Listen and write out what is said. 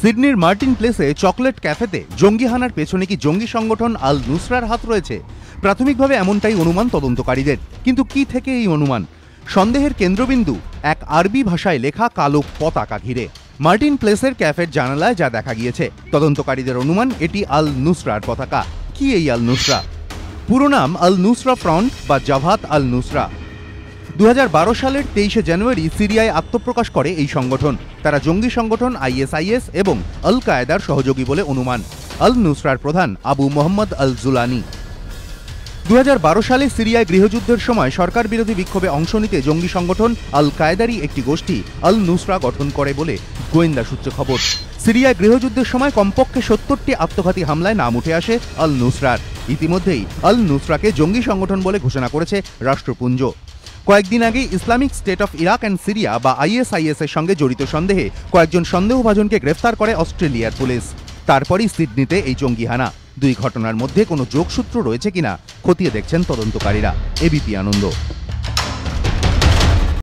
সিডনির Martin প্লেসে chocolate ক্যাফেতে জঙ্গি হানার পেছনে কি জঙ্গি সংগঠন আল নুসরার হাত রয়েছে? প্রাথমিকভাবে এমনটাই অনুমান তদন্তকারীদের। কিন্তু কি থেকে এই অনুমান? সন্দেহের কেন্দ্রবিন্দু এক আরবি ভাষায় লেখা কালো পতাকা ঘিরে। মার্টিন প্লেসের ক্যাফের জানালায় যা দেখা গিয়েছে, তদন্তকারীদের অনুমান এটি আল নুসরার পতাকা। কি এই আল নুসরা? পুরো নাম আল নুসরা ফ্রন্ট বা জাভাত আল নুসরা। 2012 সালের 23শে জানুয়ারি সিরিয়ায় আত্মপ্রকাশ করে এই সংগঠন। তারা জঙ্গি সংগঠন ISIS এবং আল কায়েদার সহযোগী বলে অনুমান। আল নুসরার প্রধান আবু মোহাম্মদ আল জুলানি। 2012 সালে সিরিয়ায় গৃহযুদ্ধের সময় সরকার বিরোধী বিক্ষোভে অংশ নিতে জঙ্গি সংগঠন আল কায়েদারই একটি গোষ্ঠী আল নুসরা গঠন করে বলে গোয়েন্দা সূত্রে খবর। সিরিয়ায় গৃহযুদ্ধের সময় কমপক্ষে 70টি আত্মঘাতী হামলায় নাম উঠে আসে আল নুসরার। ইতিমধ্যেই আল নুসরাকে জঙ্গি সংগঠন বলে ঘোষণা করেছে রাষ্ট্রপুঞ্জ। কয়েকদিন আগে Islamic state of Iraq and Syria বা ISIS এর সঙ্গে জড়িত সন্দেহে কয়েকজন সন্দেহভাজনকে গ্রেফতার করে অস্ট্রেলিয়ার পুলিশ। তারপরই সিডনিতে এই জঙ্গি হানা। দুই ঘটনার মধ্যে কোনো যোগসূত্র রয়েছে কিনা খতিয়ে দেখছেন তদন্তকারীরা। ABP আনন্দ।